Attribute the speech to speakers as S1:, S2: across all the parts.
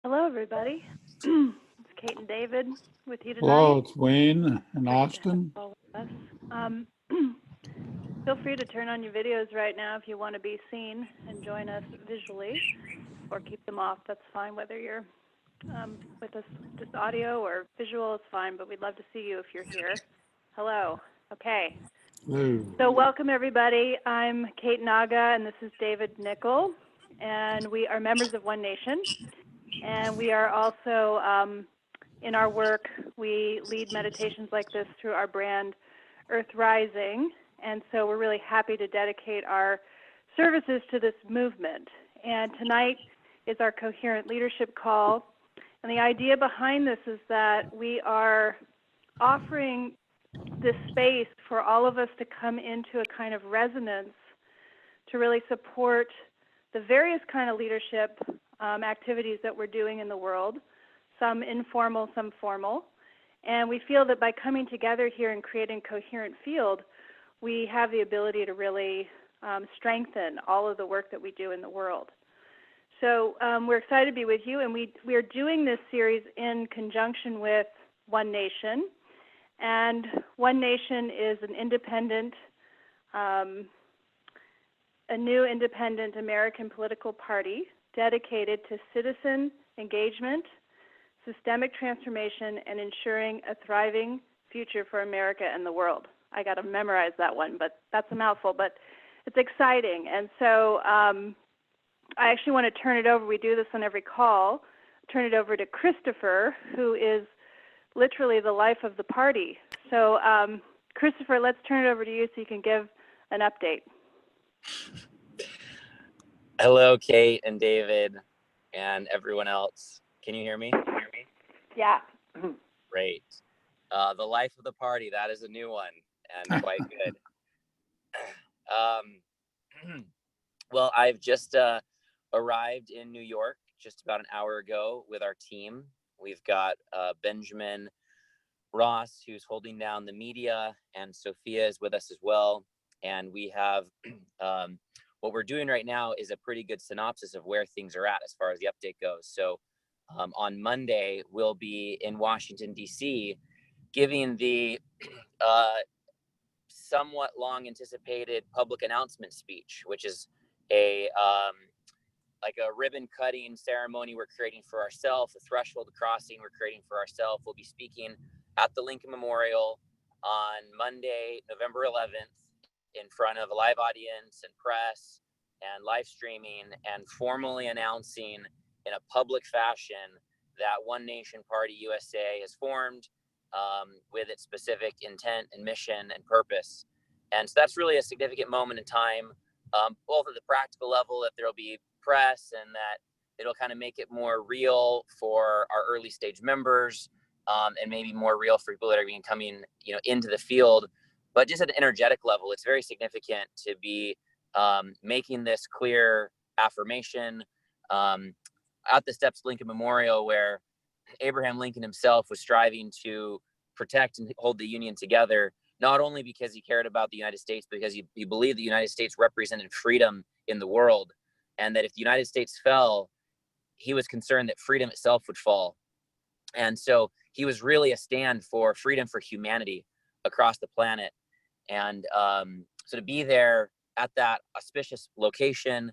S1: Hello, everybody. It's Kate and David with you tonight.
S2: Hello, it's Wayne and Austin.
S1: Feel free to turn on your videos right now if you want to be seen and join us visually, or keep them off. That's fine, whether you're with us just audio or visual is fine, but we'd love to see you if you're here. Hello. Okay.
S2: Hello.
S1: So welcome, everybody. I'm Kate Naga, and this is David Nickel, and we are members of One Nation. And we are also, in our work, we lead meditations like this through our brand, Earth Rising. And so we're really happy to dedicate our services to this movement. And tonight is our Coherent Leadership Call. And the idea behind this is that we are offering this space for all of us to come into a kind of resonance to really support the various kind of leadership activities that we're doing in the world, some informal, some formal. And we feel that by coming together here and creating a coherent field, we have the ability to really strengthen all of the work that we do in the world. So we're excited to be with you, and we are doing this series in conjunction with One Nation. And One Nation is an independent, a new independent American political party dedicated to citizen engagement, systemic transformation, and ensuring a thriving future for America and the world. I got to memorize that one, but that's a mouthful, but it's exciting. And so I actually want to turn it over. We do this on every call. Turn it over to Christopher, who is literally the life of the party. So Christopher, let's turn it over to you so you can give an update.
S3: Hello, Kate and David and everyone else. Can you hear me?
S1: Yeah.
S3: Great. The life of the party, that is a new one and quite good. Well, I've just arrived in New York just about an hour ago with our team. We've got Benjamin Ross, who's holding down the media, and Sophia is with us as well. And we have what we're doing right now is a pretty good synopsis of where things are at as far as the update goes. So on Monday, we'll be in Washington, D.C., giving the somewhat long anticipated public announcement speech, which is a like a ribbon cutting ceremony we're creating for ourselves, a threshold crossing we're creating for ourselves. We'll be speaking at the Lincoln Memorial on Monday, November 11th, in front of a live audience and press and live streaming, and formally announcing in a public fashion that One Nation Party USA is formed with its specific intent and mission and purpose. And so that's really a significant moment in time, both at the practical level, that there'll be press and that it'll kind of make it more real for our early stage members, and maybe more real for people that are coming, into the field. But just at an energetic level, it's very significant to be making this clear affirmation at the steps of Lincoln Memorial, where Abraham Lincoln himself was striving to protect and hold the Union together, not only because he cared about the United States, because he believed the United States represented freedom in the world, and that if the United States fell, he was concerned that freedom itself would fall. And so he was really a stand for freedom for humanity across the planet. And so to be there at that auspicious location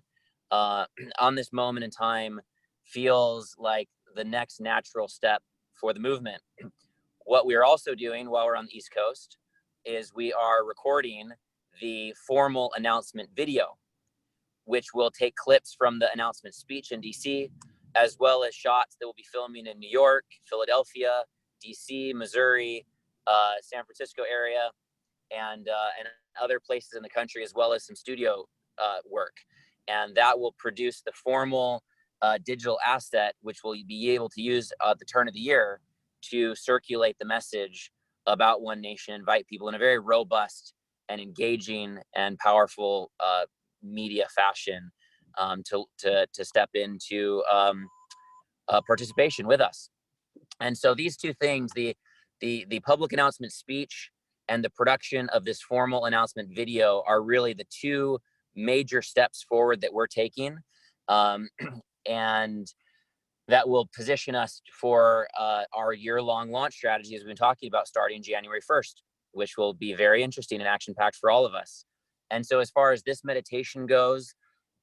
S3: on this moment in time feels like the next natural step for the movement. What we are also doing while we're on the East Coast is we are recording the formal announcement video, which will take clips from the announcement speech in DC, as well as shots that we'll be filming in New York, Philadelphia, DC, Missouri, San Francisco area, and other places in the country, as well as some studio work. And that will produce the formal digital asset, which we'll be able to use at the turn of the year to circulate the message about One Nation, invite people in a very robust and engaging and powerful media fashion to step into participation with us. And so these two things, the public announcement speech and the production of this formal announcement video, are really the two major steps forward that we're taking. And that will position us for our year-long launch strategy, as we've been talking about, starting January 1st, which will be very interesting and action-packed for all of us. And so as far as this meditation goes,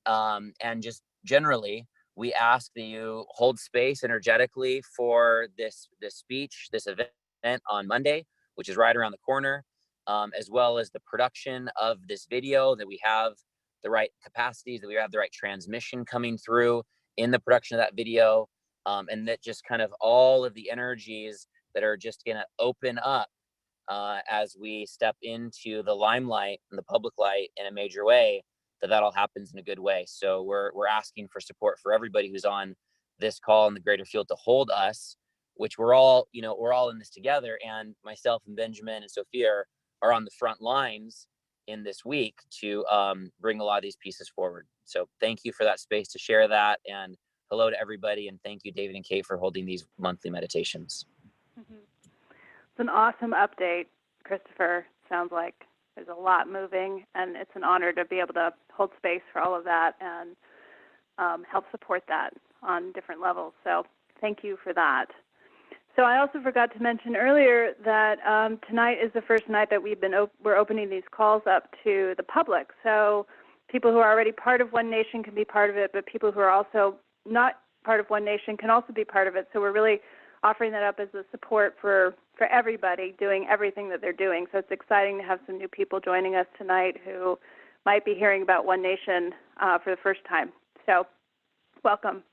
S3: and just generally, we ask that you hold space energetically for this speech, this event on Monday, which is right around the corner, as well as the production of this video, that we have the right capacities, that we have the right transmission coming through in the production of that video, and that just kind of all of the energies that are just going to open up as we step into the limelight and the public light in a major way, that all happens in a good way. So we're asking for support for everybody who's on this call in the greater field to hold us, which we're all in this together. And myself and Benjamin and Sophia are on the front lines in this week to bring a lot of these pieces forward. So thank you for that space to share that. And hello to everybody. And thank you, David and Kate, for holding these monthly meditations.
S1: Mm-hmm. It's an awesome update, Christopher. Sounds like there's a lot moving, and it's an honor to be able to hold space for all of that and help support that on different levels. So thank you for that. So I also forgot to mention earlier that tonight is the first night that we're opening these calls up to the public. So people who are already part of One Nation can be part of it, but people who are also not part of One Nation can also be part of it. So we're really offering that up as a support for everybody doing everything that they're doing. So it's exciting to have some new people joining us tonight who might be hearing about One Nation for the first time. So welcome.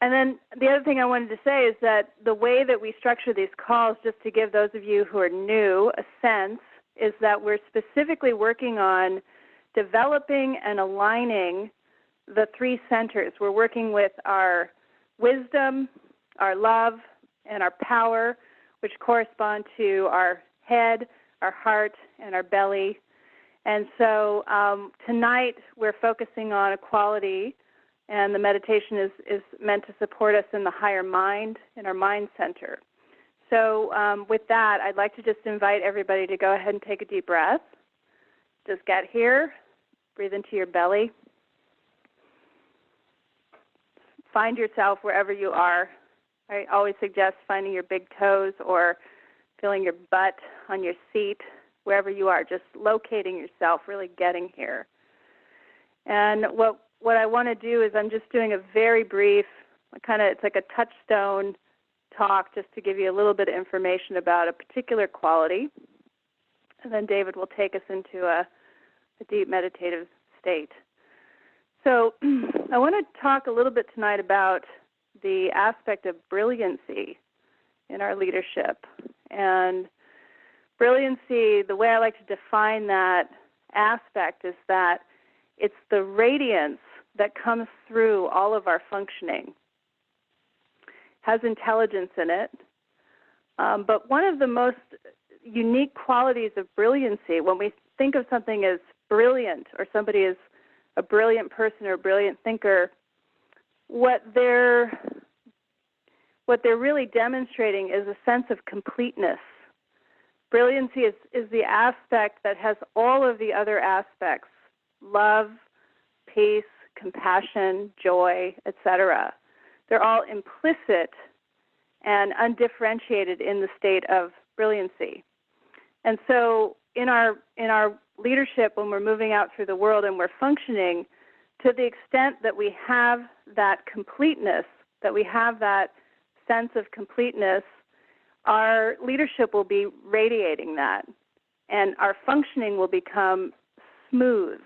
S1: And then the other thing I wanted to say is that the way that we structure these calls, just to give those of you who are new a sense, is that we're specifically working on developing and aligning the three centers. We're working with our wisdom, our love, and our power, which correspond to our head, our heart, and our belly. And so tonight we're focusing on equality, and the meditation is meant to support us in the higher mind, in our mind center. So with that, I'd like to just invite everybody to go ahead and take a deep breath. Just get here, breathe into your belly. Find yourself wherever you are. I always suggest finding your big toes or feeling your butt on your seat, wherever you are, just locating yourself, really getting here. And what I want to do is I'm just doing a very brief, it's like a touchstone talk just to give you a little bit of information about a particular quality. And then David will take us into a deep meditative state. So I want to talk a little bit tonight about the aspect of brilliancy in our leadership. And brilliancy, the way I like to define that aspect is that it's the radiance that comes through all of our functioning. Has intelligence in it. But one of the most unique qualities of brilliancy, when we think of something as brilliant or somebody is a brilliant person or a brilliant thinker, what they're really demonstrating is a sense of completeness. Brilliancy is the aspect that has all of the other aspects: love, peace, compassion, joy, etc. They're all implicit and undifferentiated in the state of brilliancy. And so in our leadership, when we're moving out through the world and we're functioning, to the extent that we have that completeness, that we have that sense of completeness, our leadership will be radiating that, and our functioning will become smooth,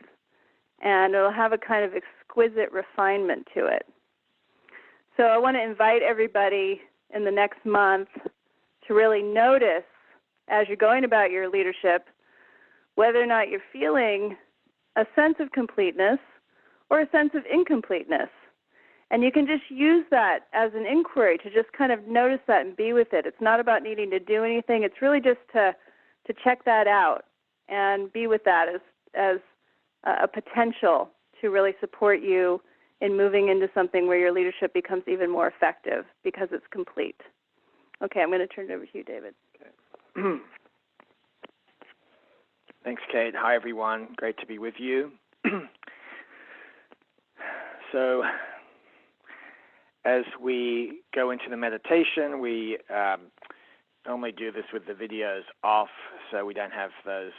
S1: and it'll have a kind of exquisite refinement to it. So I want to invite everybody in the next month to really notice, as you're going about your leadership, whether or not you're feeling a sense of completeness or a sense of incompleteness. And you can just use that as an inquiry to just kind of notice that and be with it. It's not about needing to do anything. It's really just to check that out and be with that as a potential to really support you in moving into something where your leadership becomes even more effective because it's complete. Okay, I'm going to turn it over to you, David.
S4: Okay. Thanks, Kate. Hi, everyone. Great to be with you. So as we go into the meditation, we normally do this with the videos off so we don't have those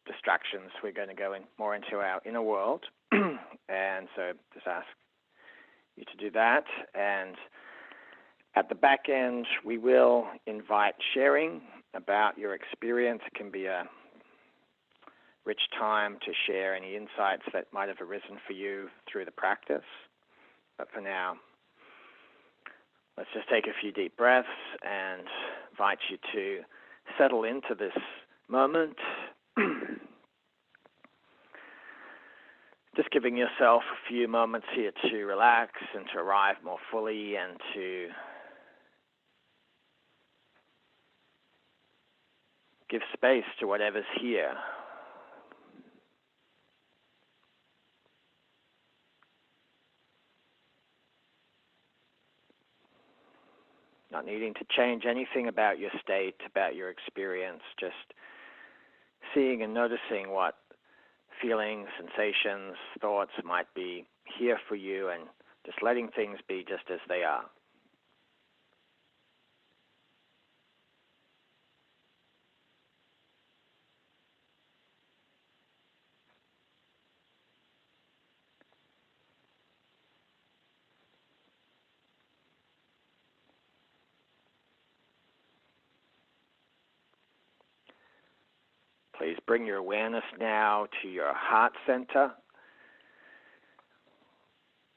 S4: distractions. We're going to go more into our inner world. And so just ask you to do that. And at the back end, we will invite sharing about your experience. It can be a rich time to share any insights that might have arisen for you through the practice. But for now, let's just take a few deep breaths and invite you to settle into this moment. Just giving yourself a few moments here to relax and to arrive more fully and to give space to whatever's here. Not needing to change anything about your state, about your experience, just seeing and noticing what feelings, sensations, thoughts might be here for you, and just letting things be just as they are. Please bring your awareness now to your heart center.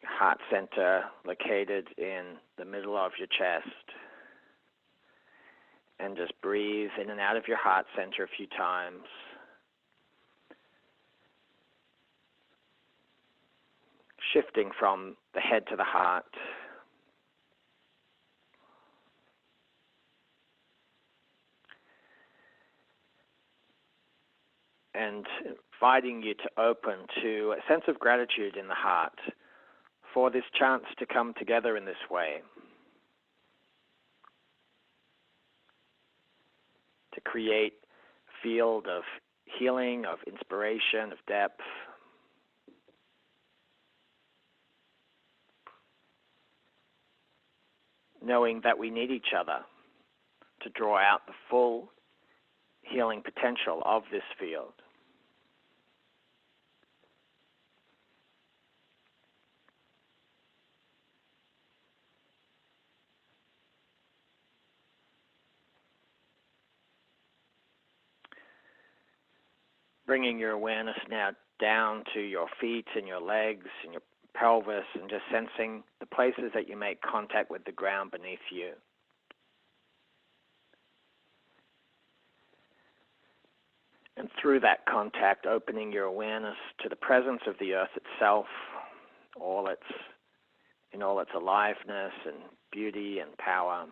S4: Your heart center located in the middle of your chest. And just breathe in and out of your heart center a few times. Shifting from the head to the heart. And inviting you to open to a sense of gratitude in the heart for this chance to come together in this way, to create a field of healing, of inspiration, of depth, knowing that we need each other to draw out the full healing potential of this field. Bringing your awareness now down to your feet and your legs and your pelvis, and just sensing the places that you make contact with the ground beneath you. And through that contact, opening your awareness to the presence of the earth itself, in all its aliveness and beauty and power.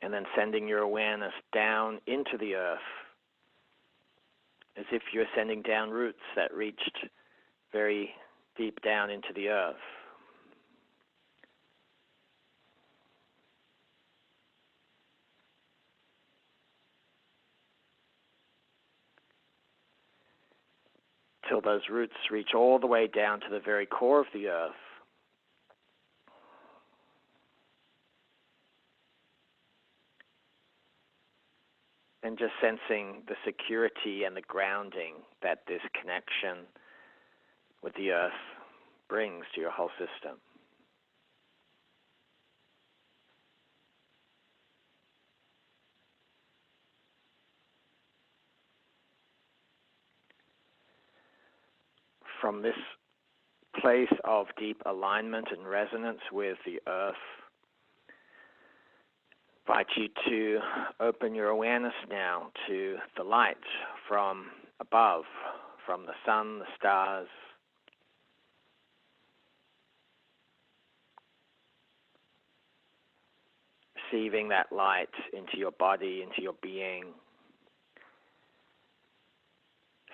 S4: And then sending your awareness down into the earth, as if you're sending down roots that reached very deep down into the earth. Till those roots reach all the way down to the very core of the earth. And just sensing the security and the grounding that this connection with the earth brings to your whole system. From this place of deep alignment and resonance with the earth, I invite you to open your awareness now to the light from above, from the sun, the stars. Receiving that light into your body, into your being.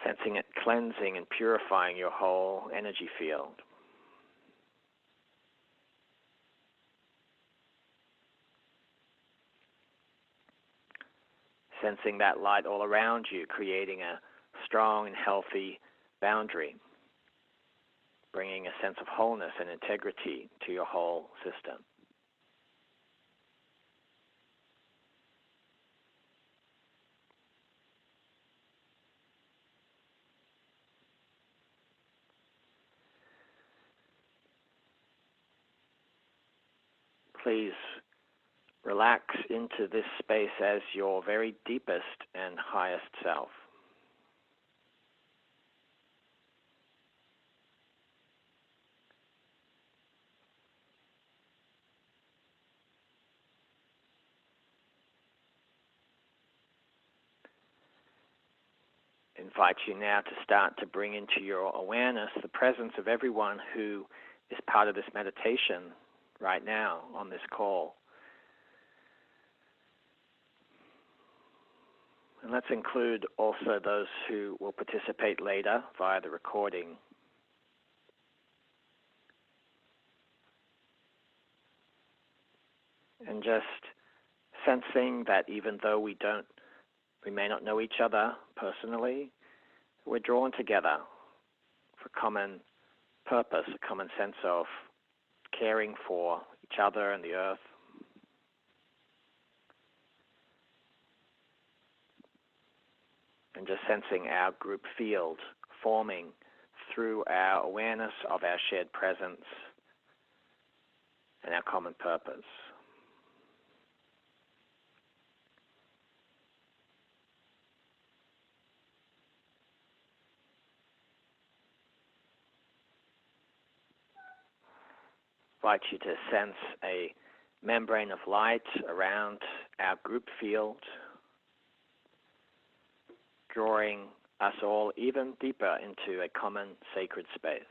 S4: Sensing it cleansing and purifying your whole energy field. sensing that light all around you, creating a strong and healthy boundary, bringing a sense of wholeness and integrity to your whole system. Please relax into this space as your very deepest and highest self. Invite you now to start to bring into your awareness the presence of everyone who is part of this meditation right now on this call. And let's include also those who will participate later via the recording. And just sensing that even though we may not know each other personally, we're drawn together for common purpose, a common sense of caring for each other and the earth. And just sensing our group field forming through our awareness of our shared presence and our common purpose. I invite you to sense a membrane of light around our group field, drawing us all even deeper into a common sacred space.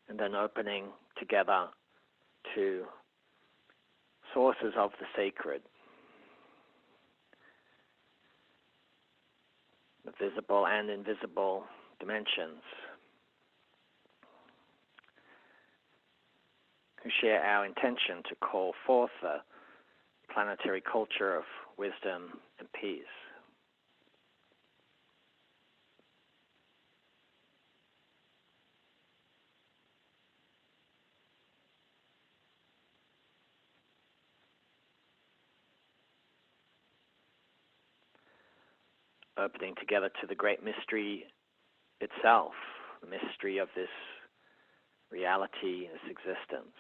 S4: And then opening together to sources of the sacred, the visible and invisible dimensions, who share our intention to call forth a planetary culture of wisdom and peace. Opening together to the great mystery itself, the mystery of this reality, this existence.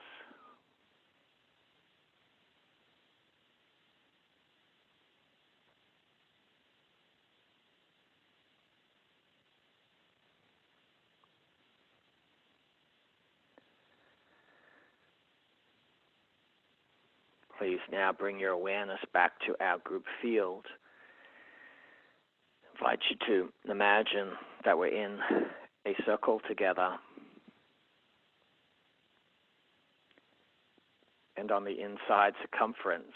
S4: Please now bring your awareness back to our group field. I invite you to imagine that we're in a circle together, and on the inside circumference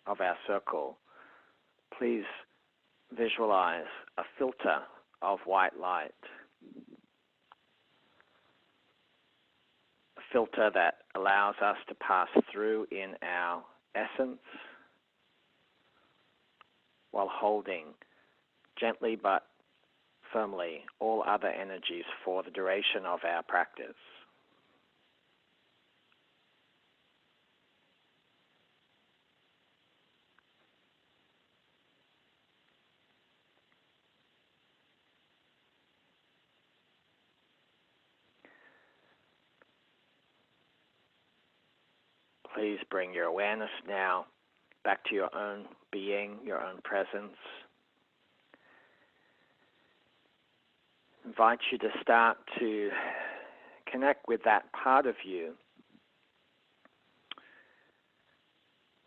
S4: of our circle, please visualize a filter of white light. A filter that allows us to pass through in our essence while holding gently but firmly all other energies for the duration of our practice. Please bring your awareness now back to your own being, your own presence. Invite you to start to connect with that part of you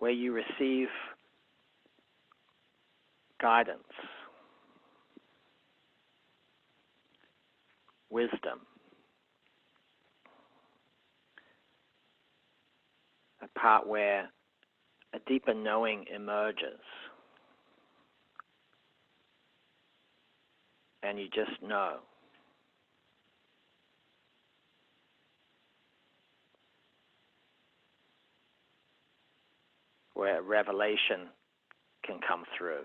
S4: where you receive guidance, wisdom, a part where a deeper knowing emerges. And you just know. Where revelation can come through.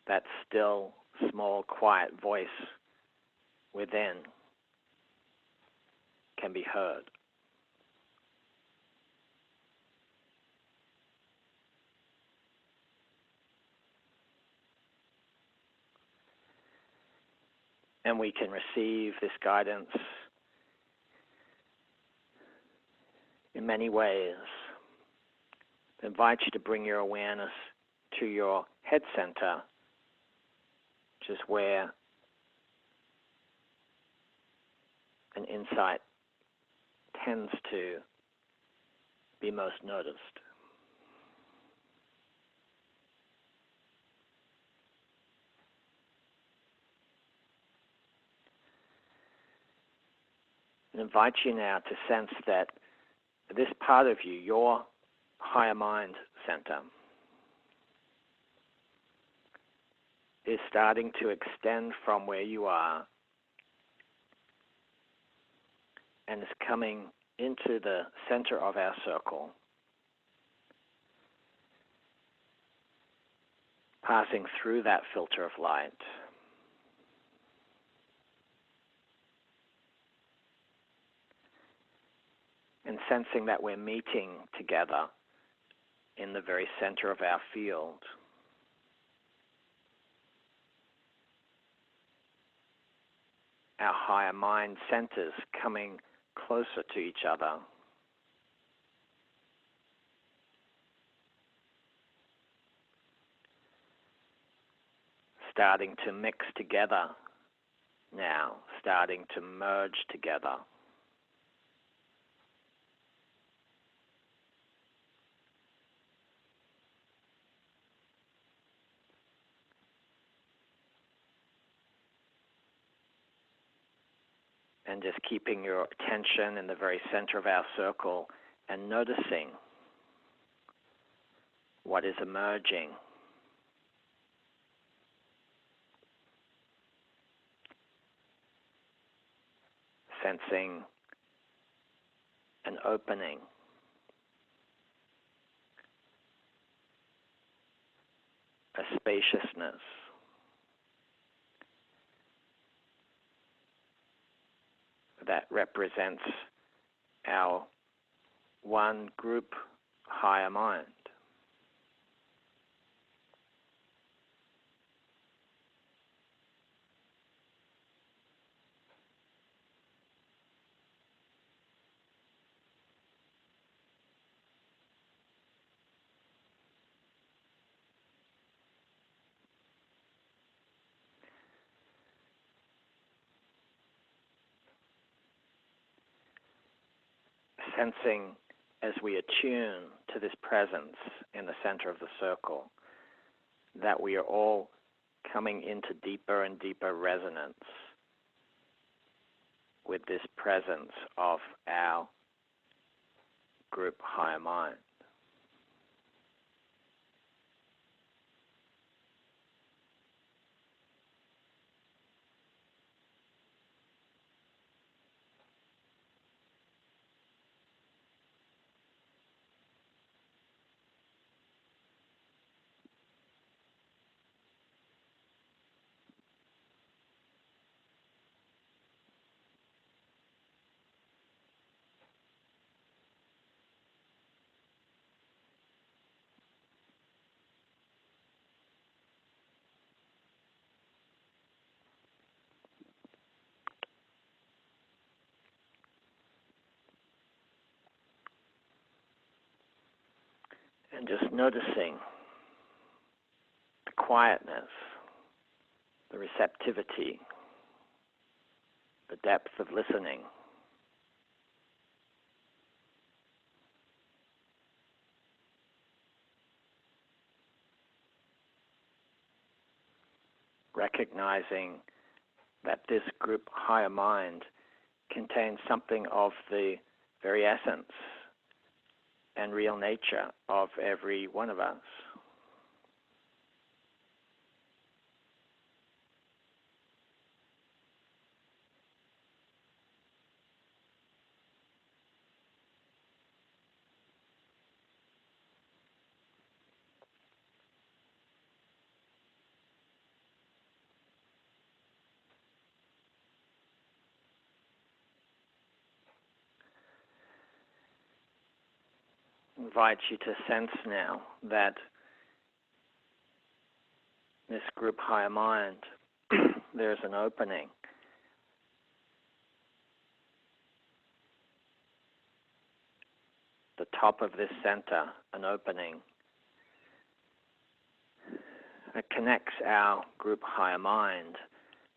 S4: That still, small, quiet voice within can be heard. And we can receive this guidance in many ways. I invite you to bring your awareness to your head center, which is where an insight tends to be most noticed. I invite you now to sense that this part of you, your higher mind center, is starting to extend from where you are and is coming into the center of our circle, passing through that filter of light. And sensing that we're meeting together in the very center of our field. Our higher mind centers coming closer to each other. Starting to mix together now, starting to merge together. And just keeping your attention in the very center of our circle and noticing what is emerging. Sensing an opening. A spaciousness. That represents our one group higher mind. Sensing as we attune to this presence in the center of the circle, that we are all coming into deeper and deeper resonance with this presence of our group higher mind. And just noticing the quietness, the receptivity, the depth of listening. Recognizing that this group higher mind contains something of the very essence and real nature of every one of us. Invite you to sense now that this group higher mind, there's an opening. The top of this center, an opening that connects our group higher mind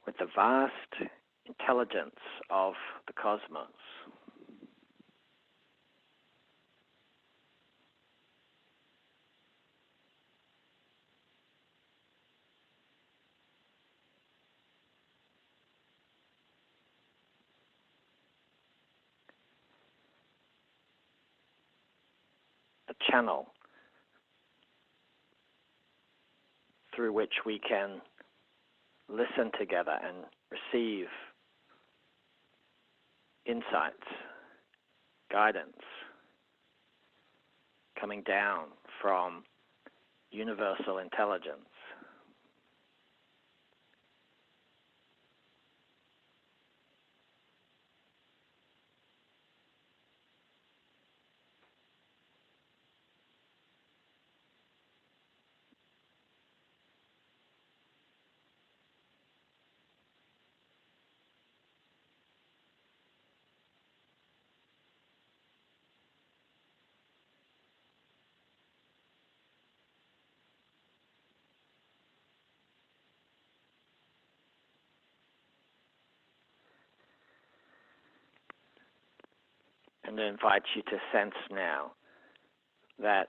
S4: with the vast intelligence of the cosmos. A channel through which we can listen together and receive insights, guidance coming down from universal intelligence. And I invite you to sense now that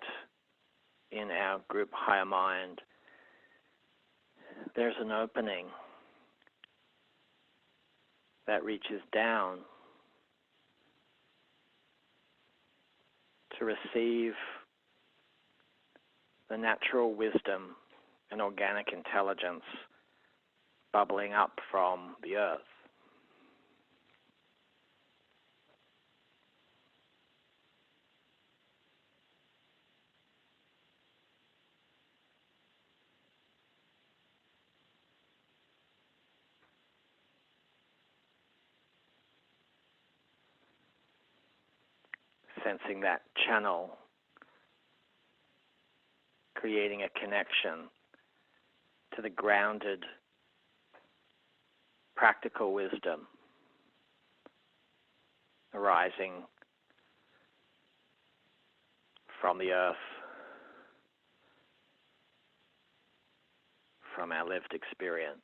S4: in our group higher mind, there's an opening that reaches down to receive the natural wisdom and organic intelligence bubbling up from the earth. Sensing that channel, creating a connection to the grounded, practical wisdom arising from the earth, from our lived experience.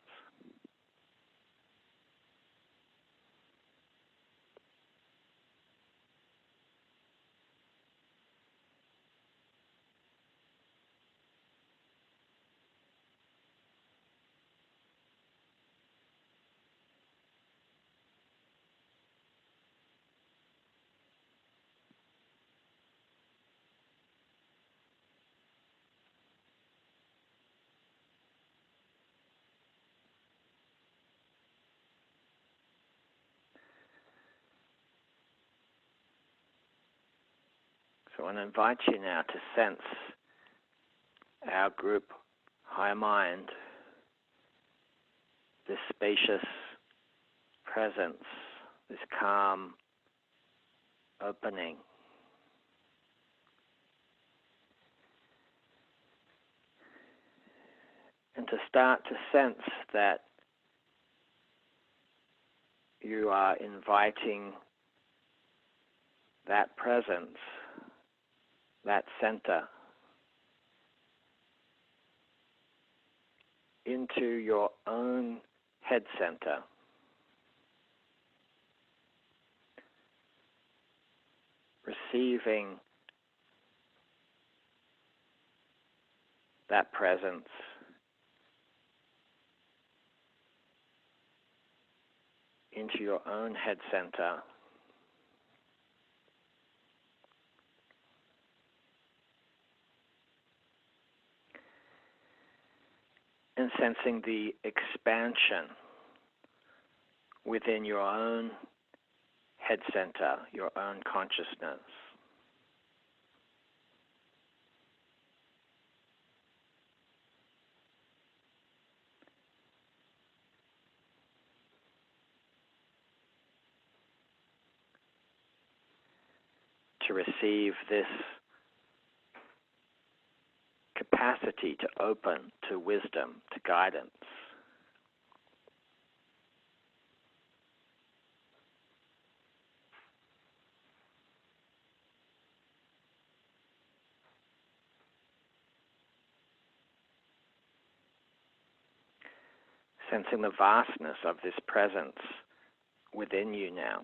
S4: So I want to invite you now to sense our group higher mind, this spacious presence, this calm opening. And to start to sense that you are inviting that presence, that center, into your own head center. Receiving that presence into your own head center, and sensing the expansion within your own head center, your own consciousness. To receive this capacity to open to wisdom, to guidance. Sensing the vastness of this presence within you now.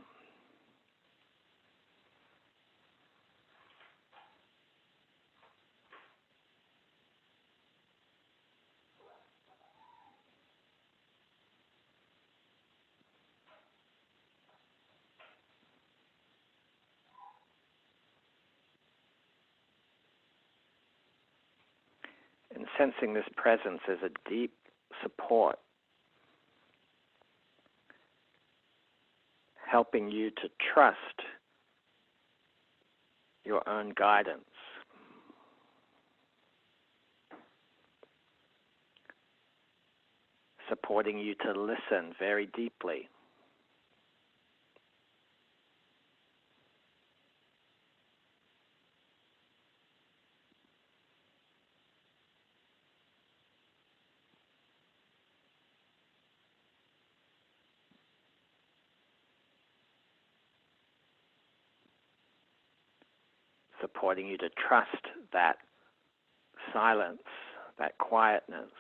S4: And sensing this presence as a deep support, helping you to trust your own guidance. Supporting you to listen very deeply. Supporting you to trust that silence, that quietness.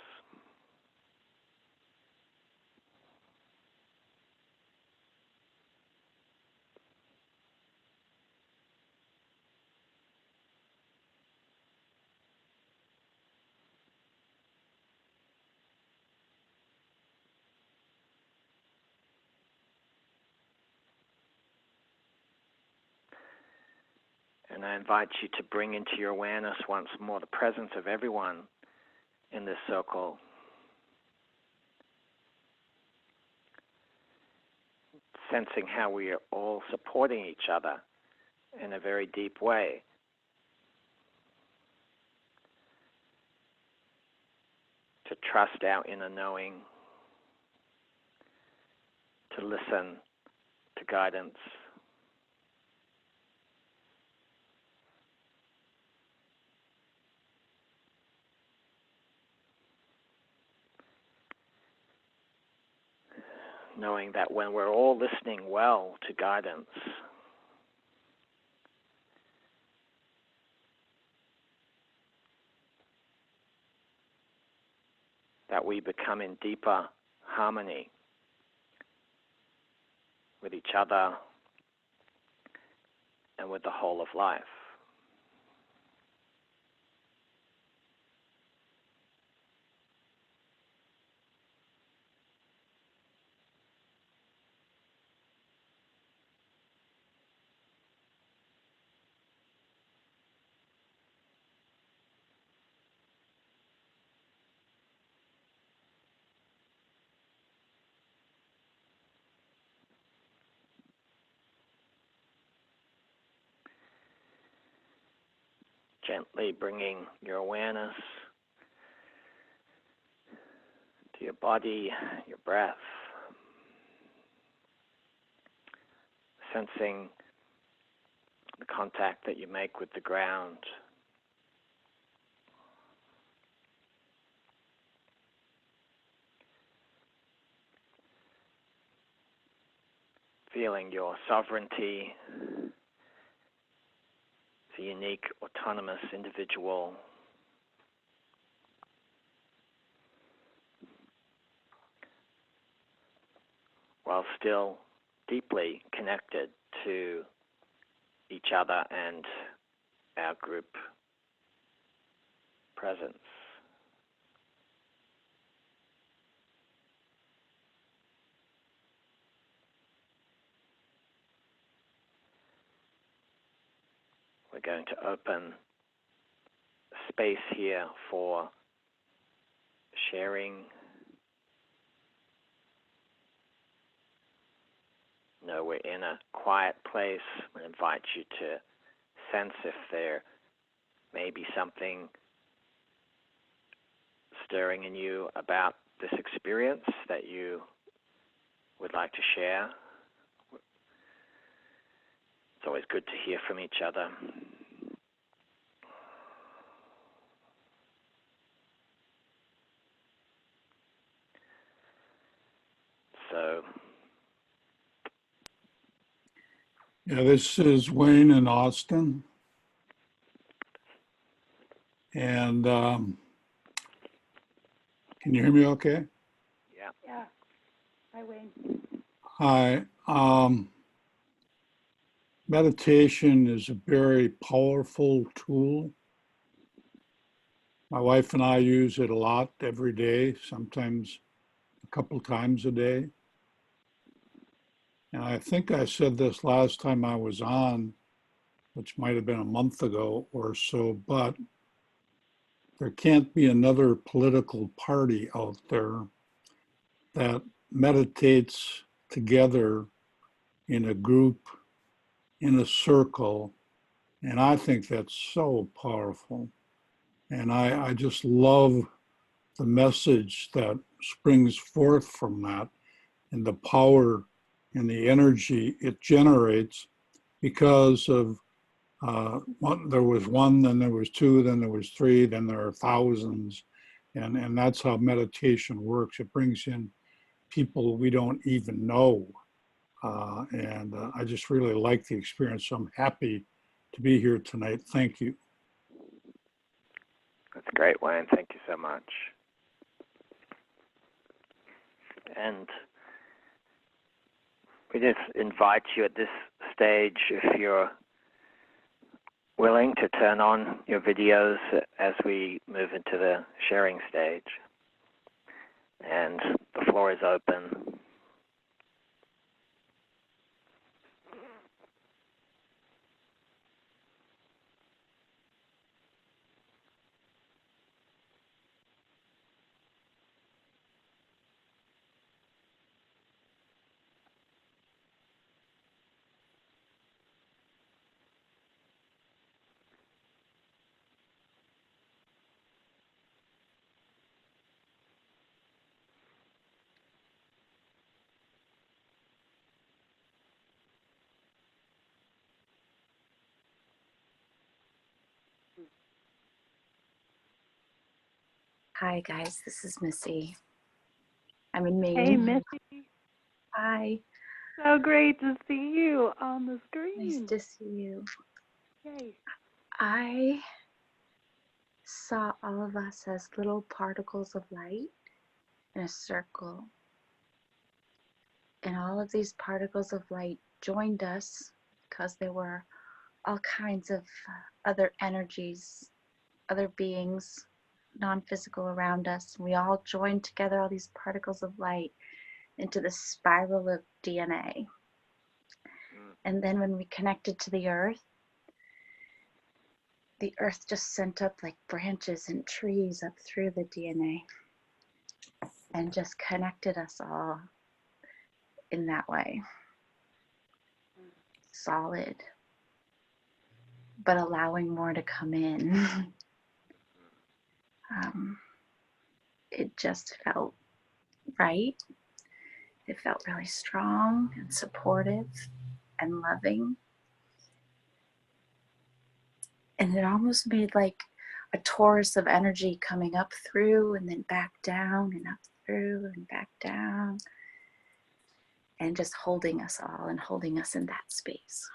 S4: And I invite you to bring into your awareness once more the presence of everyone in this circle. Sensing how we are all supporting each other in a very deep way. To trust our inner knowing, to listen to guidance. Knowing that when we're all listening well to guidance, that we become in deeper harmony with each other and with the whole of life. Gently bringing your awareness to your body, your breath, sensing the contact that you make with the ground. Feeling your sovereignty as a unique, autonomous individual. While still deeply connected to each other and our group presence. we're going to open space here for sharing. No, we're in a quiet place. I invite you to sense if there may be something stirring in you about this experience that you would like to share. It's always good to hear from each other. So,
S2: Yeah, this is Wayne in Austin. And can you hear me okay?
S4: yeah.
S1: Yeah. Hi, Wayne.
S2: Hi. Meditation is a very powerful tool. My wife and I use it a lot every day, sometimes a couple times a day. And I think I said this last time I was on, which might have been a month ago or so, but there can't be another political party out there that meditates together in a group, in a circle. And I think that's so powerful. And I just love the message that springs forth from that and the power and the energy it generates because of there was one, then there was two, then there was three, then there are thousands. And that's how meditation works. It brings in people we don't even know. I just really like the experience. So I'm happy to be here tonight. Thank you.
S4: That's great, Wayne. Thank you so much. And we just invite you at this stage, if you're willing, to turn on your videos as we move into the sharing stage. And the floor is open.
S5: Hi guys, this is Missy. I'm in Maine.
S1: Hey, Missy.
S5: Hi.
S1: So great to see you on the
S5: Nice
S1: screen.
S5: to see you.
S1: Yay.
S5: I saw all of us as little particles of light in a circle. And all of these particles of light joined us because there were all kinds of other energies, other beings, non-physical around us. We all joined together, all these particles of light, into the spiral of DNA. And then when we connected to the earth just sent up like branches and trees up through the DNA and just connected us all in that way. Solid, but allowing more to come in. It just felt right. It felt really strong and supportive and loving. And it almost made like a torus of energy coming up through and then back down and up through and back down. And just holding us all and holding us in that space.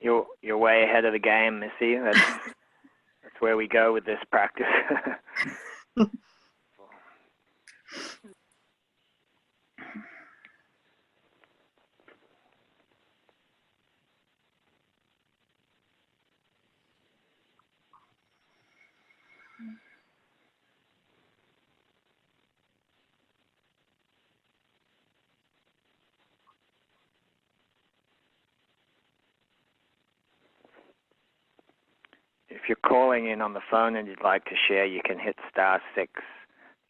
S4: You're way ahead of the game, Missy. That's where we go with this practice. you're calling in on the phone and you'd like to share, you can hit *6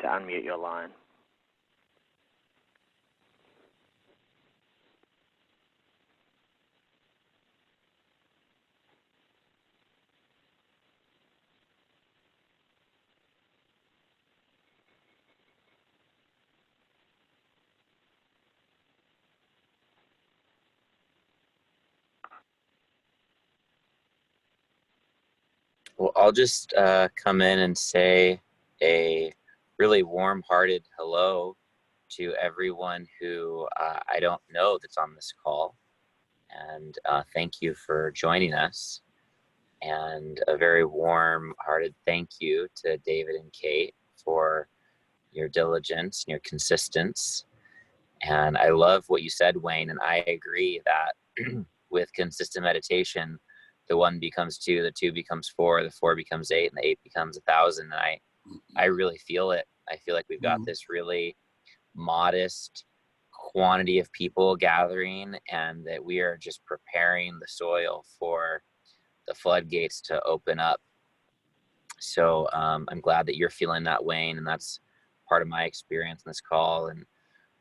S4: to unmute your line.
S3: Well, I'll just come in and say a really warm-hearted hello to everyone who I don't know that's on this call. And thank you for joining us. And a very warm-hearted thank you to David and Kate for your diligence and your consistency. And I love what you said, Wayne, and I agree that with consistent meditation, the 1 becomes 2, the 2 becomes 4, the 4 becomes 8, and the 8 becomes 1,000. And I really feel it. I feel like we've got this really modest quantity of people gathering, and that we are just preparing the soil for the floodgates to open up. So I'm glad that you're feeling that, Wayne, and that's part of my experience in this call. And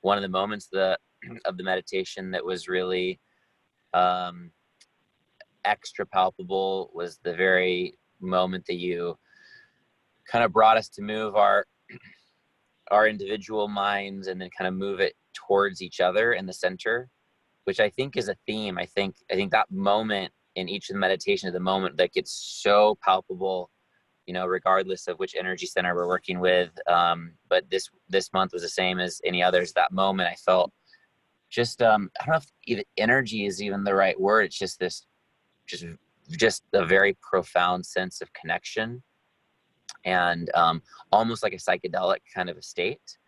S3: one of the moments of the meditation that was really extra palpable was the very moment that you kind of brought us to move our individual minds and then kind of move it towards each other in the center, which I think is a theme. I think that moment in each of the meditations, the moment that gets so palpable, regardless of which energy center we're working with. But this month was the same as any others. That moment I felt just, I don't know if even energy is even the right word. It's just this, just a very profound sense of connection, and almost like a psychedelic kind of a state.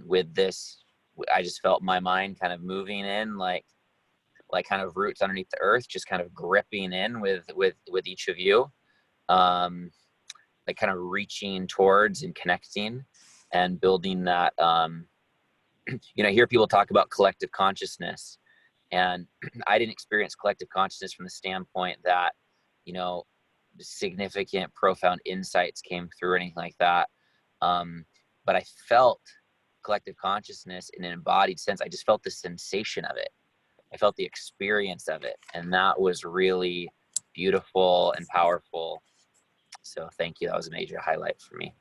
S3: With this, I just felt my mind kind of moving in like kind of roots underneath the earth, just kind of gripping in with each of you, like kind of reaching towards and connecting and building that. I hear people talk about collective consciousness, and I didn't experience collective consciousness from the standpoint that, significant, profound insights came through or anything like that. But I felt collective consciousness in an embodied sense. I just felt the sensation of it. I felt the experience of it. And that was really beautiful and powerful. So thank you. That was a major highlight for me.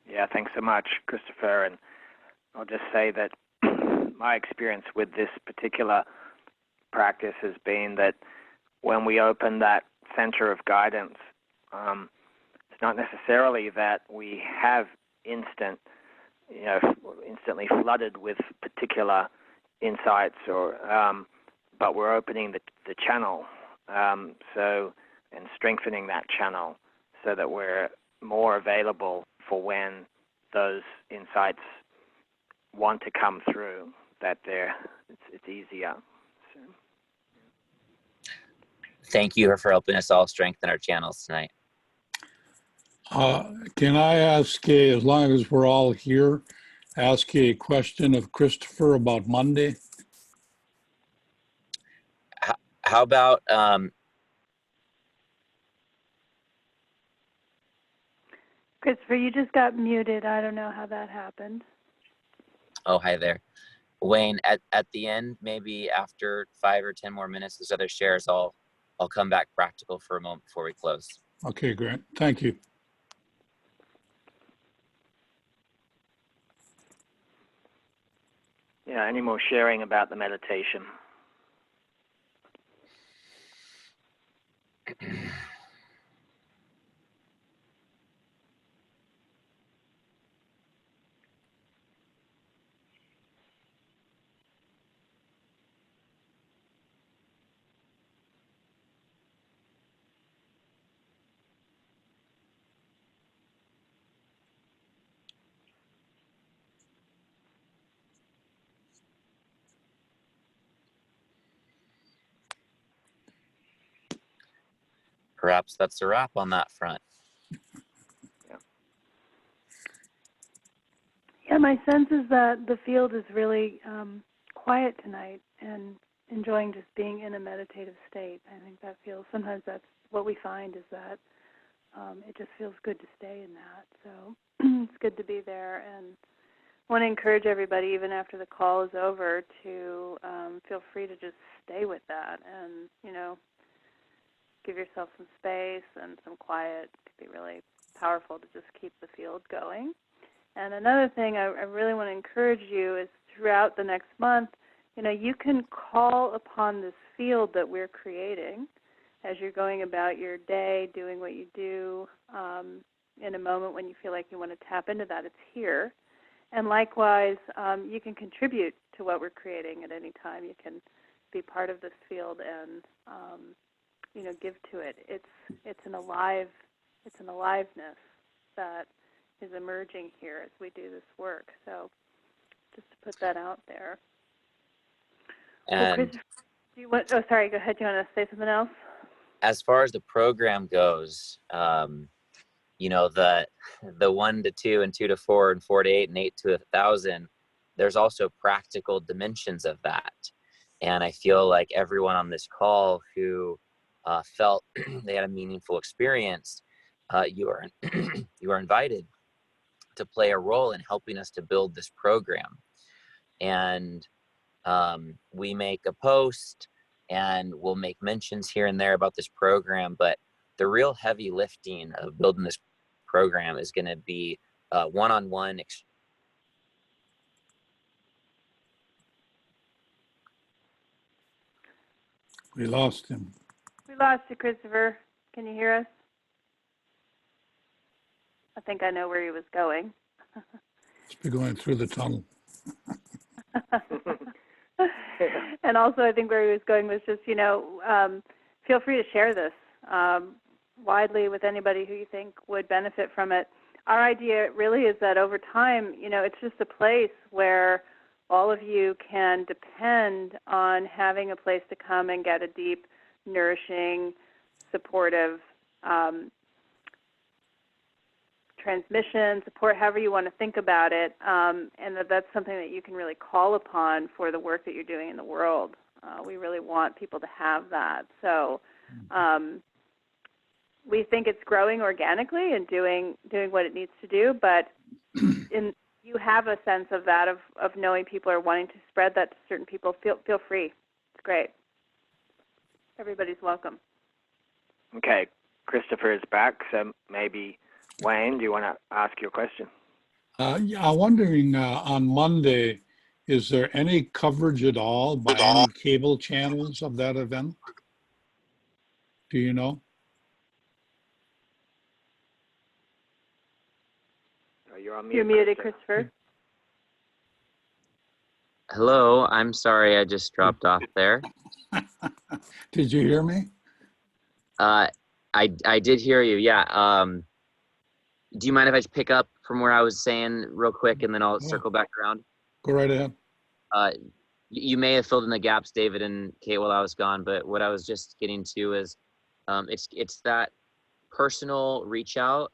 S4: Yeah, thanks so much, Christopher. And I'll just say that my experience with this particular practice has been that when we open that center of guidance, it's not necessarily that we have instantly flooded with particular insights, but we're opening the channel, and strengthening that channel so that we're more available for when those insights want to come through, that it's easier. So.
S3: Thank you for helping us all strengthen our channels tonight.
S2: Can I ask as long as we're all here, ask a question of Christopher about Monday?
S3: How about
S1: Christopher, you just got muted. I don't know how that happened.
S3: Oh, hi there. Wayne, at the end, maybe after 5 or 10 more minutes, there's other shares, I'll come back practical for a moment before we close.
S2: Okay, great. Thank you.
S4: Yeah, any more sharing about the meditation?
S3: Perhaps that's a wrap on that front.
S1: Yeah, my sense is that the field is really quiet tonight and enjoying just being in a meditative state. I think that feels, sometimes that's what we find is that it just feels good to stay in that. So it's good to be there, and I want to encourage everybody, even after the call is over, to feel free to just stay with that and, give yourself some space and some quiet. It could be really powerful to just keep the field going. And another thing I really want to encourage you is throughout the next month, you can call upon this field that we're creating as you're going about your day, doing what you do. In a moment when you feel like you want to tap into that, it's here. And likewise, you can contribute to what we're creating at any time. You can be part of this field and give to it. It's an aliveness that is emerging here as we do this work. So just to put that out there.
S3: And
S1: Chris, do you want? Oh, sorry. Go ahead. Do you want to say something else?
S3: as far as the program goes, the 1 to 2 and 2 to 4 and 4 to 8 and 8 to 1,000, there's also practical dimensions of that. And I feel like everyone on this call who felt they had a meaningful experience, you are invited to play a role in helping us to build this program. And we make a post and we'll make mentions here and there about this program, but the real heavy lifting of building this program is going to be one-on-one.
S2: We lost him.
S1: We lost you, Christopher. Can you hear us? I think I know where he was going.
S2: Let's be going through the tunnel.
S1: And also, I think where he was going was just, feel free to share this widely with anybody who you think would benefit from it. Our idea really is that over time, it's just a place where all of you can depend on having a place to come and get a deep, nourishing, supportive transmission, support, however you want to think about it, and that's something that you can really call upon for the work that you're doing in the world. We really want people to have that. So we think it's growing organically and doing what it needs to do, but you have a sense of that, of knowing people are wanting to spread that to certain people. Feel free. It's great. Everybody's welcome.
S4: Okay, Christopher is back, so maybe Wayne, do you want to ask your question?
S2: Yeah, I'm wondering on Monday, is there any coverage at all by any cable channels of that event? Do you know?
S4: Oh, you're on mute.
S1: You're muted, Christopher.
S3: Hello, I'm sorry, I just dropped off there.
S2: Did you hear me?
S3: I did hear you, yeah. Do you mind if I just pick up from where I was saying real quick and then I'll circle back around?
S2: Go right ahead.
S3: You may have filled in the gaps, David and Kate, while I was gone, but what I was just getting to is it's that personal reach out.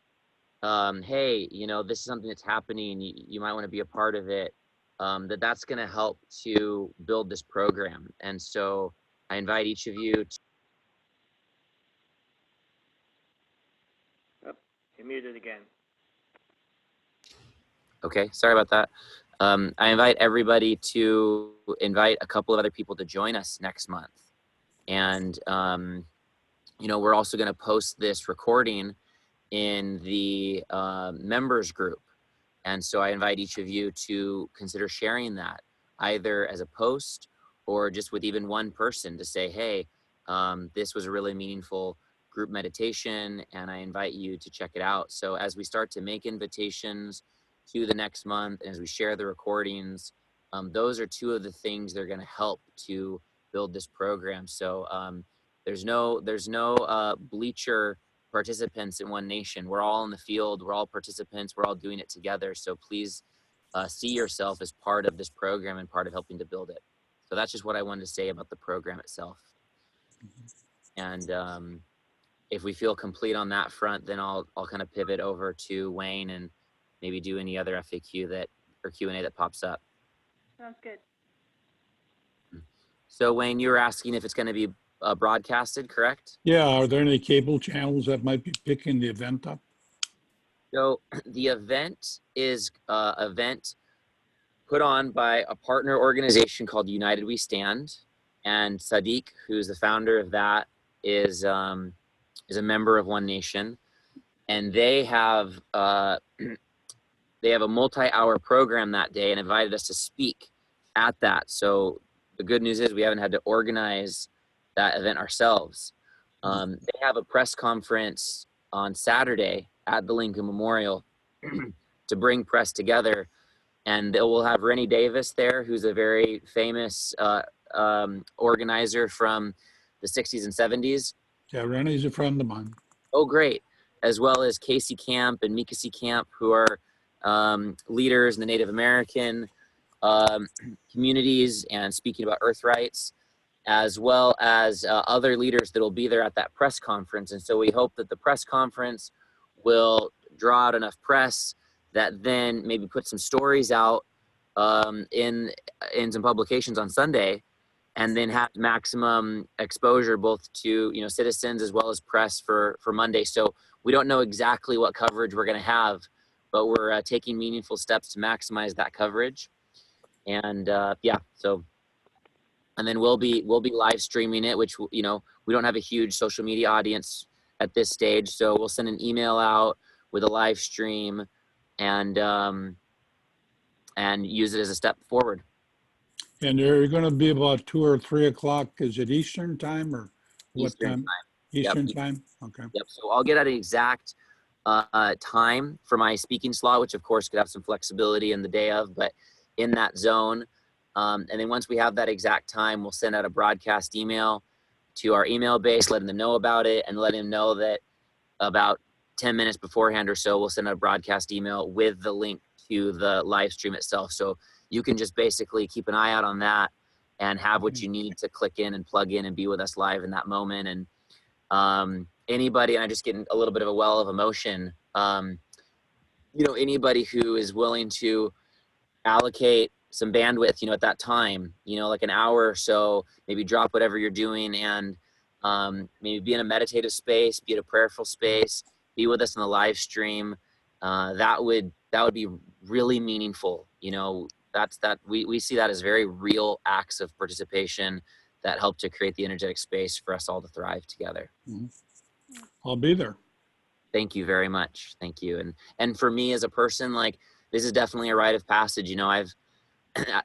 S3: Hey, this is something that's happening. You might want to be a part of it. That's going to help to build this program. And so I invite each of you to.
S4: Oh, you're muted again.
S3: Okay, sorry about that. I invite everybody to invite a couple of other people to join us next month. And, we're also going to post this recording in the members group. And so I invite each of you to consider sharing that either as a post or just with even one person to say, hey, this was a really meaningful group meditation and I invite you to check it out. So as we start to make invitations to the next month, and as we share the recordings, those are two of the things that are going to help to build this program. So there's no bleacher participants in One Nation. We're all in the field. We're all participants. We're all doing it together. So please see yourself as part of this program and part of helping to build it. So that's just what I wanted to say about the program itself. And if we feel complete on that front, then I'll kind of pivot over to Wayne and maybe do any other FAQ or Q&A that pops up.
S1: Sounds good.
S3: So Wayne, you were asking if it's going to be broadcasted, correct?
S2: Yeah, are there any cable channels that might be picking the event up?
S3: So the event is event put on by a partner organization called United We Stand, and Sadiq, who's the founder of that, is a member of One Nation, and they have a multi-hour program that day and invited us to speak at that. So the good news is we haven't had to organize that event ourselves. They have a press conference on Saturday at the Lincoln Memorial to bring press together. And we'll have Rennie Davis there, who's a very famous organizer from the 60s and 70s.
S2: Yeah, Rennie's a friend of mine.
S3: Oh, great. As well as Casey Camp and Mika C. Camp, who are leaders in the Native American communities and speaking about Earth rights, as well as other leaders that will be there at that press conference. And so we hope that the press conference will draw out enough press that then maybe put some stories out in some publications on Sunday, and then have maximum exposure both to citizens as well as press for Monday. So we don't know exactly what coverage we're going to have, but we're taking meaningful steps to maximize that coverage. And and then we'll be live streaming it, which we don't have a huge social media audience at this stage, so we'll send an email out with a live stream and use it as a step forward.
S2: And they're going to be about 2 or 3 o'clock. Is it Eastern time or what
S3: Eastern
S2: time?
S3: time.
S2: Eastern
S3: Yep.
S2: time? Okay.
S3: Yep. So I'll get at an exact time for my speaking slot, which of course could have some flexibility in the day of, but in that zone. And then once we have that exact time, we'll send out a broadcast email to our email base, letting them know about it, and letting them know that about 10 minutes beforehand or so, we'll send out a broadcast email with the link to the live stream itself. So you can just basically keep an eye out on that and have what you need to click in and plug in and be with us live in that moment. And anybody, and I just get a little bit of a well of emotion, anybody who is willing to allocate some bandwidth, at that time, like an hour or so, maybe drop whatever you're doing and maybe be in a meditative space, be in a prayerful space, be with us in the live stream. That would be really meaningful. We see that as very real acts of participation that help to create the energetic space for us all to thrive together.
S2: Mm-hmm. I'll be there.
S3: Thank you very much. Thank you. And for me as a person, this is definitely a rite of passage.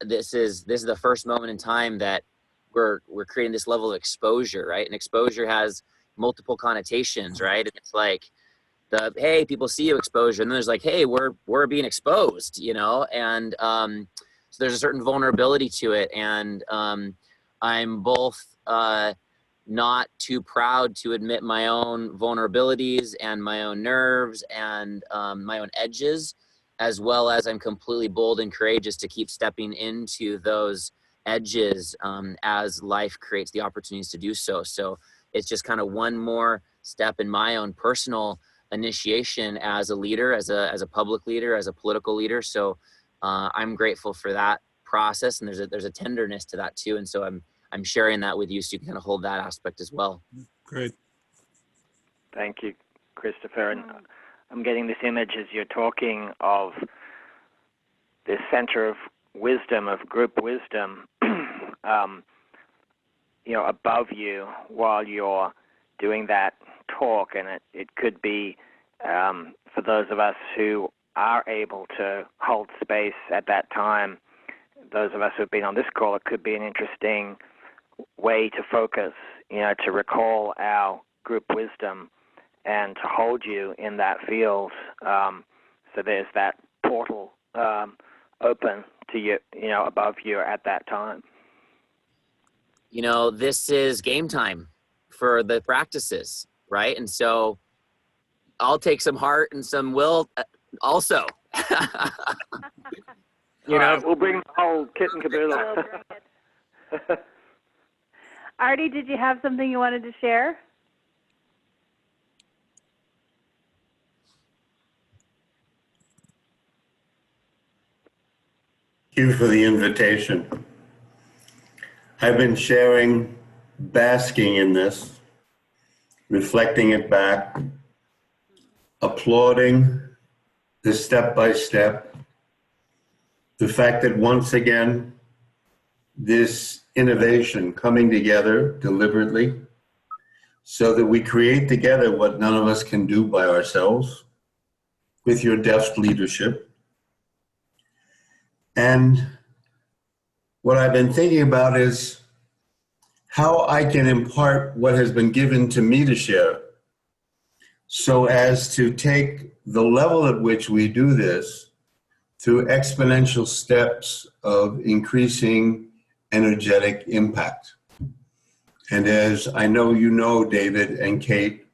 S3: This is the first moment in time that we're creating this level of exposure, right? And exposure has multiple connotations, right? And it's like hey, people see you exposure, and then there's hey, we're being exposed, and so there's a certain vulnerability to it. And I'm both not too proud to admit my own vulnerabilities and my own nerves and my own edges, as well as I'm completely bold and courageous to keep stepping into those edges as life creates the opportunities to do so. So it's just kind of one more step in my own personal initiation as a leader, as a public leader, as a political leader. So I'm grateful for that process, and there's a tenderness to that too. And so I'm sharing that with you, so you can kind of hold that aspect as well.
S2: Great.
S4: Thank you, Christopher. And I'm getting this image as you're talking of this center of wisdom, of group wisdom, above you while you're doing that talk. And it could be, for those of us who are able to hold space at that time, those of us who've been on this call, it could be an interesting way to focus, to recall our group wisdom and to hold you in that field. So there's that portal open to you, above you at that time.
S3: This is game time for the practices, right? And so I'll take some heart and some will also.
S4: We'll bring the whole kit and caboodle.
S1: Artie, did you have something you wanted to share?
S6: Thank you for the invitation. I've been sharing basking in this, reflecting it back, applauding the step-by-step, the fact that once again, this innovation coming together deliberately so that we create together what none of us can do by ourselves with your deft leadership. And what I've been thinking about is how I can impart what has been given to me to share so as to take the level at which we do this through exponential steps of increasing energetic impact. And as I know you know, David and Kate,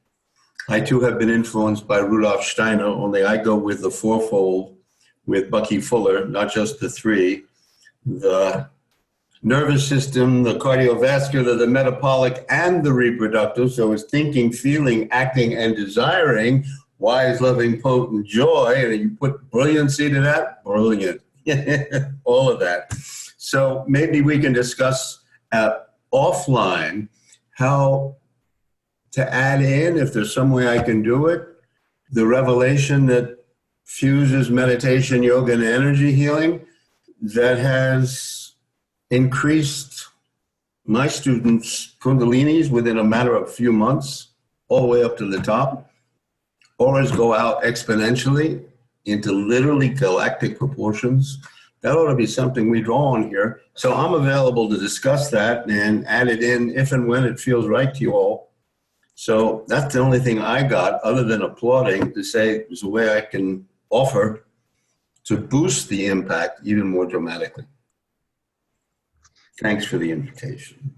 S6: I too have been influenced by Rudolf Steiner, only I go with the fourfold with Bucky Fuller, not just the three, the nervous system, the cardiovascular, the metabolic, and the reproductive. So it's thinking, feeling, acting, and desiring, wise, loving, potent joy. And you put brilliancy to that, brilliant. All of that. So maybe we can discuss offline how to add in, if there's some way I can do it, the revelation that fuses meditation, yoga, and energy healing that has increased my students' kundalinis within a matter of a few months, all the way up to the top. Auras go out exponentially into literally galactic proportions. That ought to be something we draw on here. So I'm available to discuss that and add it in if and when it feels right to you all. So that's the only thing I got, other than applauding, to say there's a way I can offer to boost the impact even more dramatically. Thanks for the invitation.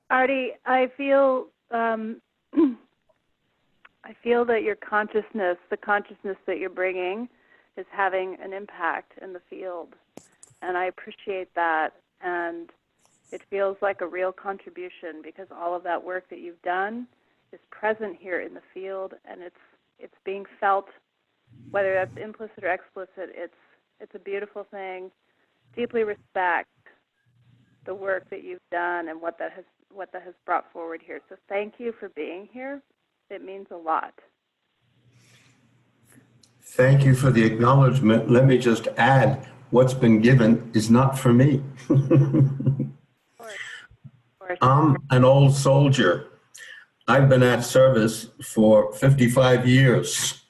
S1: Artie, I feel that your consciousness, the consciousness that you're bringing, is having an impact in the field, and I appreciate that. And it feels like a real contribution because all of that work that you've done is present here in the field, and it's being felt, whether that's implicit or explicit. It's a beautiful thing. Deeply respect the work that you've done and what that has brought forward here. So thank you for being here. It means a lot.
S6: Thank you for the acknowledgement. Let me just add, what's been given is not for me. I'm an old soldier. I've been at service for 55 years.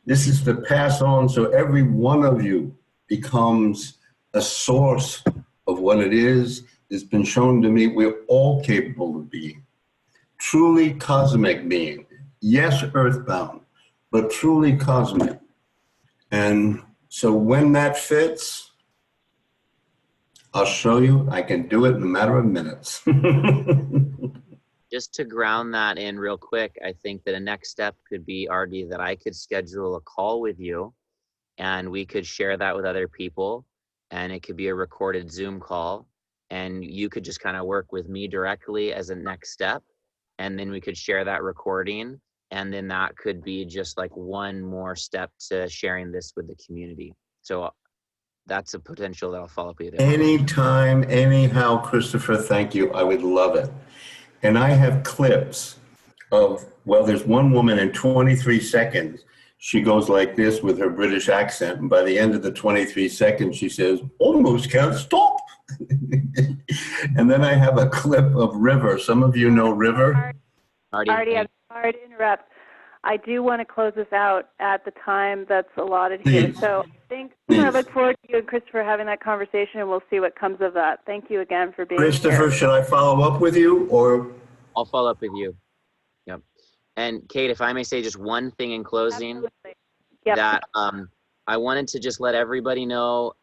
S6: This is to pass on so every one of you becomes a source of what it is. It's been shown to me we're all capable of being. Truly cosmic being. Yes, earthbound, but truly cosmic. And so when that fits, I'll show you I can do it in a matter of minutes.
S3: Just to ground that in real quick, I think that a next step could be, Artie, that I could schedule a call with you and we could share that with other people, and it could be a recorded Zoom call, and you could just kind of work with me directly as a next step, and then we could share that recording, and then that could be just like one more step to sharing this with the community. So that's a potential that I'll follow up with you there.
S6: Anytime, anyhow, Christopher, thank you. I would love it. And I have clips of, well, there's one woman in 23 seconds. She goes like this with her British accent. And by the end of the 23 seconds, she says, almost can't stop. And then I have a clip of River. Some of you know River.
S1: Artie, I'm sorry to interrupt. I do want to close this out at the time that's allotted here. So I look forward to you and Christopher having that conversation, and we'll see what comes of that. Thank you again for being
S6: Christopher,
S1: here.
S6: should I follow up with you, or?
S3: I'll follow up with you. Yep. And Kate, if I may say just one thing in closing,
S1: yep.
S3: that I wanted to just let everybody know,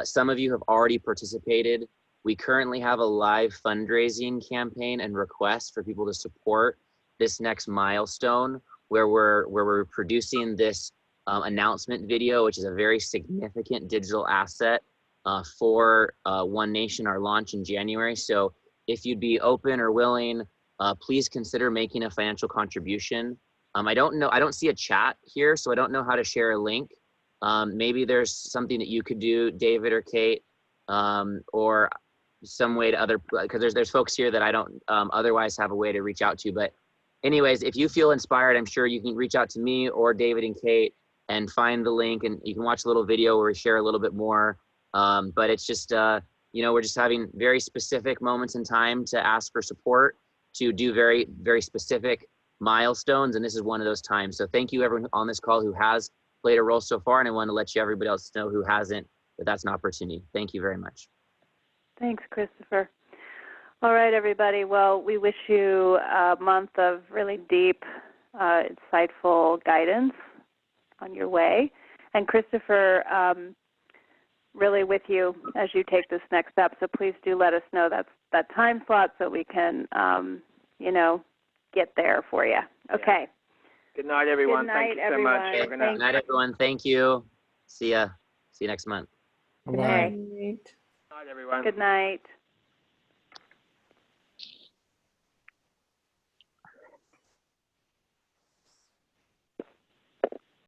S3: some of you have already participated. We currently have a live fundraising campaign and request for people to support this next milestone, where we're producing this announcement video, which is a very significant digital asset for One Nation, our launch in January. So if you'd be open or willing, please consider making a financial contribution. I don't see a chat here, so I don't know how to share a link. Maybe there's something that you could do, David or Kate, or some way to because there's folks here that I don't otherwise have a way to reach out to. But anyways, if you feel inspired, I'm sure you can reach out to me or David and Kate and find the link, and you can watch a little video where we share a little bit more. But it's just, we're just having very specific moments in time to ask for support, to do very, very specific milestones. And this is one of those times. So thank you everyone on this call who has played a role so far. And I want to let everybody else know who hasn't, that that's an opportunity. Thank you very much.
S1: Thanks, Christopher. All right, everybody. Well, we wish you a month of really deep, insightful guidance on your way. And Christopher, really with you as you take this next step. So please do let us know that time slot so we can, get there for you. Okay.
S4: Yeah. Good night, everyone.
S1: Good night,
S4: Thank you so
S1: everyone.
S4: much.
S3: Good night, everyone. Thank you. See you next month.
S1: Good
S2: Bye.
S1: night.
S4: Good night, everyone.
S1: Good night.